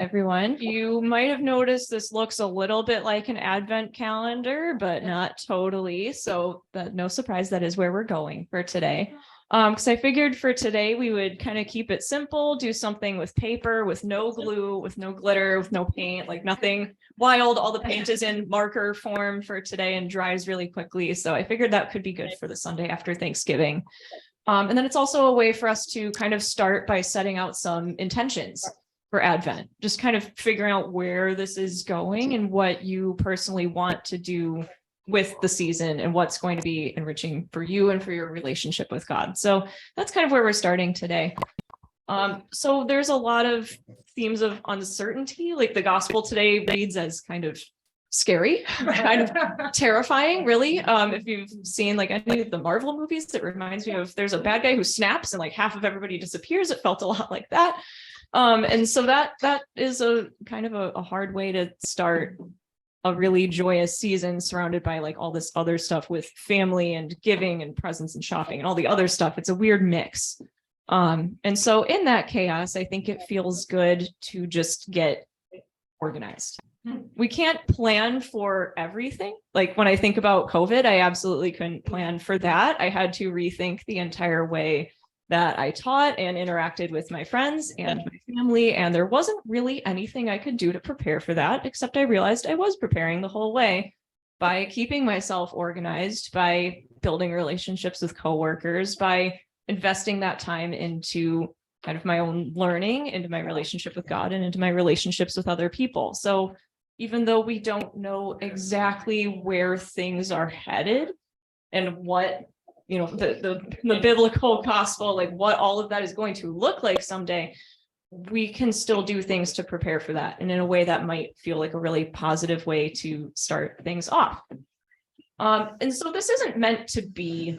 everyone. You might have noticed this looks a little bit like an advent calendar, but not totally. So no surprise, that is where we're going for today. Because I figured for today we would kind of keep it simple, do something with paper, with no glue, with no glitter, with no paint, like nothing wild. All the paint is in marker form for today and dries really quickly. So I figured that could be good for the Sunday after Thanksgiving. And then it's also a way for us to kind of start by setting out some intentions for Advent, just kind of figuring out where this is going and what you personally want to do with the season and what's going to be enriching for you and for your relationship with God. So that's kind of where we're starting today. So there's a lot of themes of uncertainty, like the gospel today reads as kind of scary, kind of terrifying, really. If you've seen like any of the Marvel movies, it reminds me of there's a bad guy who snaps and like half of everybody disappears. It felt a lot like that. And so that is a kind of a hard way to start a really joyous season surrounded by like all this other stuff with family and giving and presents and shopping and all the other stuff. It's a weird mix. And so in that chaos, I think it feels good to just get organized. We can't plan for everything. Like when I think about COVID, I absolutely couldn't plan for that. I had to rethink the entire way that I taught and interacted with my friends and my family. And there wasn't really anything I could do to prepare for that, except I realized I was preparing the whole way by keeping myself organized, by building relationships with coworkers, by investing that time into kind of my own learning, into my relationship with God and into my relationships with other people. So even though we don't know exactly where things are headed and what the biblical gospel, like what all of that is going to look like someday, we can still do things to prepare for that. And in a way that might feel like a really positive way to start things off. And so this isn't meant to be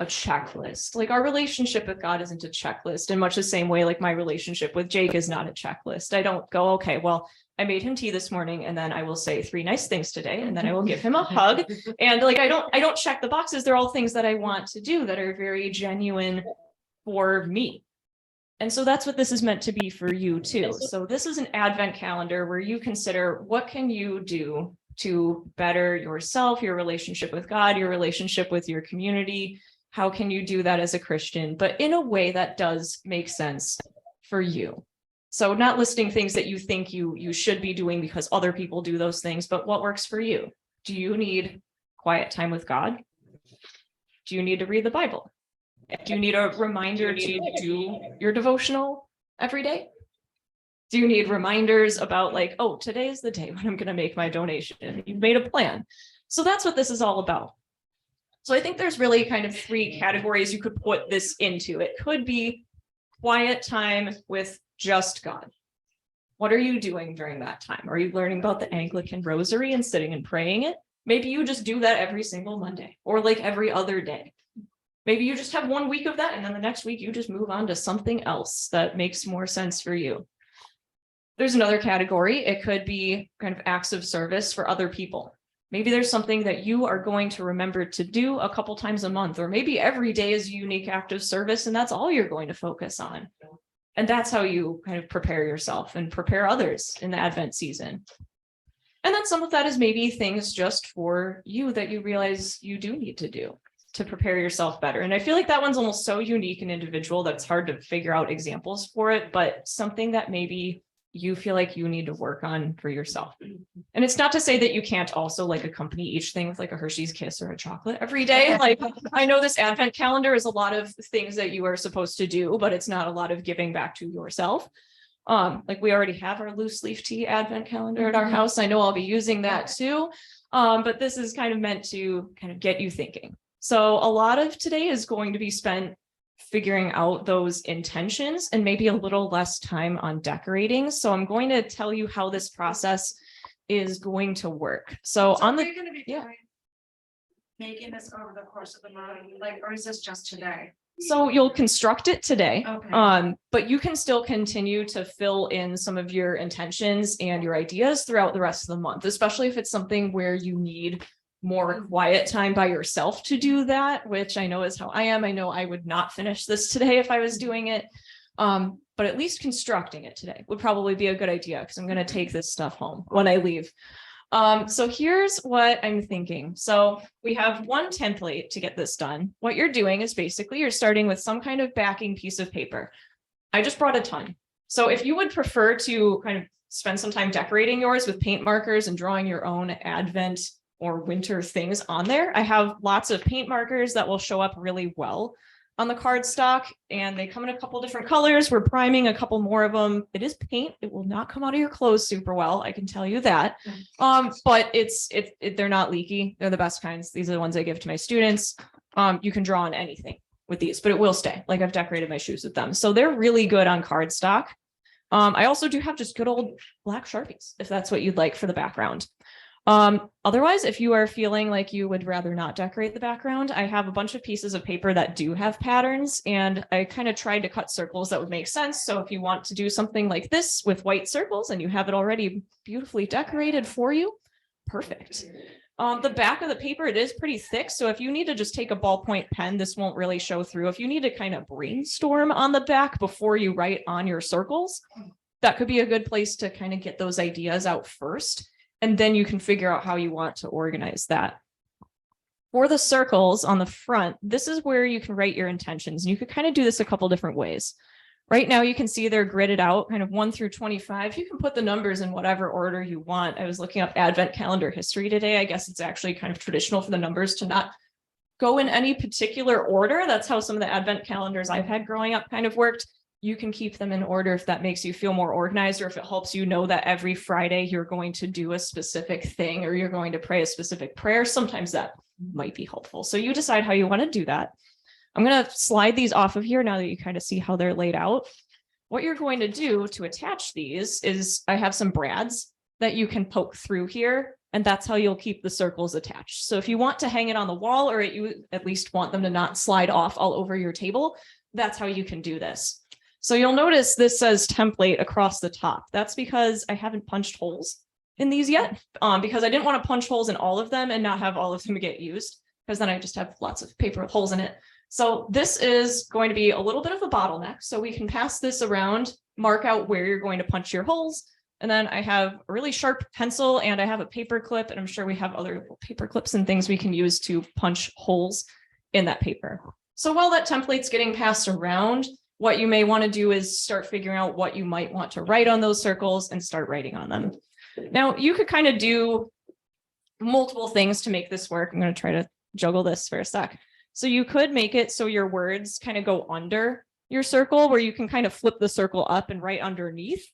a checklist. Like our relationship with God isn't a checklist in much the same way, like my relationship with Jake is not a checklist. I don't go, okay, well, I made him tea this morning and then I will say 3 nice things today and then I will give him a hug. And like, I don't check the boxes. They're all things that I want to do that are very genuine for me. And so that's what this is meant to be for you too. So this is an Advent calendar where you consider what can you do to better yourself, your relationship with God, your relationship with your community. How can you do that as a Christian, but in a way that does make sense for you? So not listing things that you think you should be doing because other people do those things, but what works for you? Do you need quiet time with God? Do you need to read the Bible? Do you need a reminder to do your devotional every day? Do you need reminders about like, oh, today is the day when I'm going to make my donation? You've made a plan. So that's what this is all about. So I think there's really kind of 3 categories you could put this into. It could be quiet time with just God. What are you doing during that time? Are you learning about the Anglican rosary and sitting and praying it? Maybe you just do that every single Monday or like every other day. Maybe you just have 1 week of that and then the next week you just move on to something else that makes more sense for you. There's another category. It could be kind of acts of service for other people. Maybe there's something that you are going to remember to do a couple times a month, or maybe every day is a unique act of service and that's all you're going to focus on. And that's how you kind of prepare yourself and prepare others in the Advent season. And then some of that is maybe things just for you that you realize you do need to do to prepare yourself better. And I feel like that one's almost so unique and individual that it's hard to figure out examples for it, but something that maybe you feel like you need to work on for yourself. And it's not to say that you can't also like accompany each thing with like a Hershey's Kiss or a chocolate every day. Like I know this Advent calendar is a lot of things that you are supposed to do, but it's not a lot of giving back to yourself. Like we already have our loose leaf tea Advent calendar at our house. I know I'll be using that too. But this is kind of meant to kind of get you thinking. So a lot of today is going to be spent figuring out those intentions and maybe a little less time on decorating. So I'm going to tell you how this process is going to work. So on the, going to be making this over the course of the month, like, or is this just today? So you'll construct it today, Okay. but you can still continue to fill in some of your intentions and your ideas throughout the rest of the month, especially if it's something where you need more quiet time by yourself to do that, which I know is how I am. I know I would not finish this today if I was doing it. but at least constructing it today would probably be a good idea because I'm going to take this stuff home when I leave. So here's what I'm thinking. So we have one template to get this done. What you're doing is basically you're starting with some kind of backing piece of paper. I just brought a ton. So if you would prefer to kind of spend some time decorating yours with paint markers and drawing your own Advent or winter things on there, I have lots of paint markers that will show up really well on the cardstock, and they come in a couple different colors. We're priming a couple more of them. It is paint. It will not come out of your clothes super well, I can tell you that. But they're not leaky. They're the best kinds. These are the ones I give to my students. You can draw on anything with these, but it will stay. Like I've decorated my shoes with them. So they're really good on cardstock. I also do have just good old black Sharpies, if that's what you'd like for the background. Otherwise, if you are feeling like you would rather not decorate the background, I have a bunch of pieces of paper that do have patterns, and I kind of tried to cut circles that would make sense. So if you want to do something like this with white circles and you have it already beautifully decorated for you, perfect. The back of the paper, it is pretty thick. So if you need to just take a ballpoint pen, this won't really show through. If you need to kind of brainstorm on the back before you write on your circles, that could be a good place to kind of get those ideas out first. And then you can figure out how you want to organize that. For the circles on the front, this is where you can write your intentions. And you could kind of do this a couple different ways. Right now, you can see they're gridded out kind of 1 through 25. You can put the numbers in whatever order you want. I was looking up Advent calendar history today. I guess it's actually kind of traditional for the numbers to not go in any particular order. That's how some of the Advent calendars I've had growing up kind of worked. You can keep them in order if that makes you feel more organized, or if it helps you know that every Friday you're going to do a specific thing or you're going to pray a specific prayer. Sometimes that might be helpful. So you decide how you want to do that. I'm going to slide these off of here now that you kind of see how they're laid out. What you're going to do to attach these is I have some brads that you can poke through here, and that's how you'll keep the circles attached. So if you want to hang it on the wall, or you at least want them to not slide off all over your table, that's how you can do this. So you'll notice this says template across the top. That's because I haven't punched holes in these yet, because I didn't want to punch holes in all of them and not have all of them get used, because then I just have lots of paper with holes in it. So this is going to be a little bit of a bottleneck. So we can pass this around, mark out where you're going to punch your holes. And then I have a really sharp pencil and I have a paper clip, and I'm sure we have other paper clips and things we can use to punch holes in that paper. So while that template's getting passed around, what you may want to do is start figuring out what you might want to write on those circles and start writing on them. Now, you could kind of do multiple things to make this work. I'm going to try to juggle this for a sec. So you could make it so your words kind of go under your circle, where you can kind of flip the circle up and write underneath.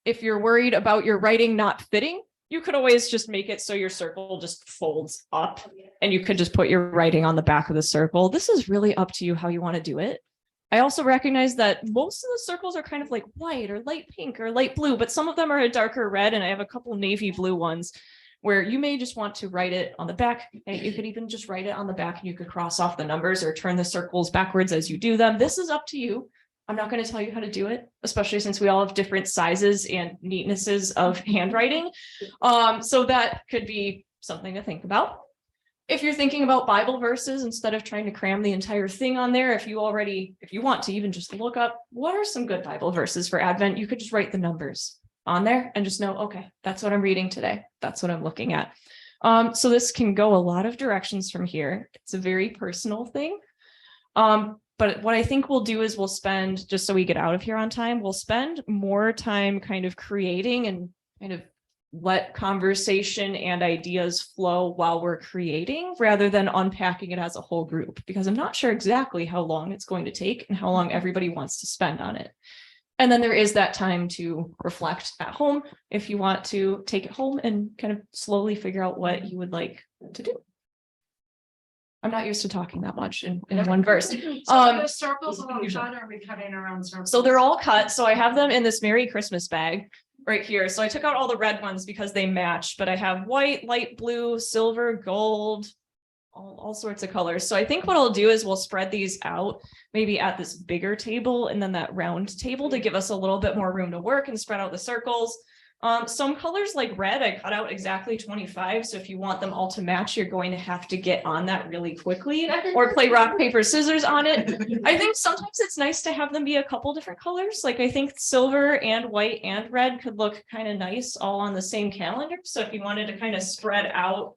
If you're worried about your writing not fitting, you could always just make it so your circle just folds up and you could just put your writing on the back of the circle. This is really up to you how you want to do it. I also recognize that most of the circles are kind of like white or light pink or light blue, but some of them are a darker red, and I have a couple navy blue ones where you may just want to write it on the back. You could even just write it on the back and you could cross off the numbers or turn the circles backwards as you do them. This is up to you. I'm not going to tell you how to do it, especially since we all have different sizes and neatnesses of handwriting. So that could be something to think about. If you're thinking about Bible verses, instead of trying to cram the entire thing on there, if you want to even just look up what are some good Bible verses for Advent, you could just write the numbers on there and just know, okay, that's what I'm reading today. That's what I'm looking at. So this can go a lot of directions from here. It's a very personal thing. But what I think we'll do is we'll spend, just so we get out of here on time, we'll spend more time kind of creating and kind of let conversation and ideas flow while we're creating, rather than unpacking it as a whole group, because I'm not sure exactly how long it's going to take and how long everybody wants to spend on it. And then there is that time to reflect at home if you want to take it home and kind of slowly figure out what you would like to do. I'm not used to talking that much in one verse. So the circles all cut, or are we cutting around circles? So they're all cut. So I have them in this Merry Christmas bag right here. So I took out all the red ones because they match, but I have white, light blue, silver, gold, all sorts of colors. So I think what I'll do is we'll spread these out maybe at this bigger table and then that round table to give us a little bit more room to work and spread out the circles. Some colors like red, I cut out exactly 25. So if you want them all to match, you're going to have to get on that really quickly or play rock, paper, scissors on it. I think sometimes it's nice to have them be a couple different colors. Like I think silver and white and red could look kind of nice all on the same calendar. So if you wanted to kind of spread out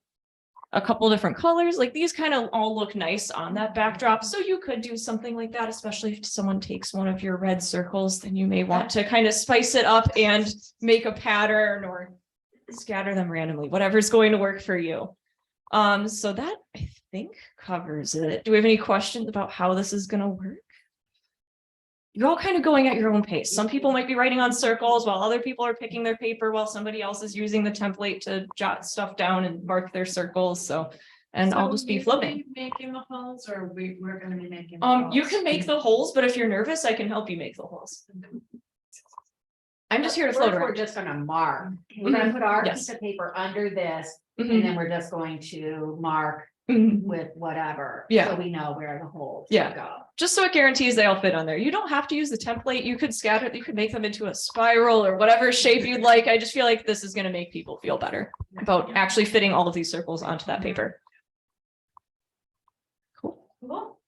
a couple different colors, like these kind of all look nice on that backdrop. So you could do something like that, especially if someone takes one of your red circles, then you may want to kind of spice it up and make a pattern or scatter them randomly, whatever's going to work for you. So that I think covers it. Do we have any questions about how this is going to work? You're all kind of going at your own pace. Some people might be writing on circles while other people are picking their paper while somebody else is using the template to jot stuff down and mark their circles. So, and I'll just be floating. Making the holes, or we're gonna be making. You can make the holes, but if you're nervous, I can help you make the holes. I'm just here to float We're around. just gonna mark. We're gonna put our Yes. piece of paper under this, Mhm. and then we're just going to mark Mhm. with whatever. Yeah. So we know where the holes Yeah. go. Just so it guarantees they all fit on there. You don't have to use the template. You could scatter, you could make them into a spiral or whatever shape you'd like. I just feel like this is going to make people feel better about actually fitting all of these circles onto that paper. Cool. Cool.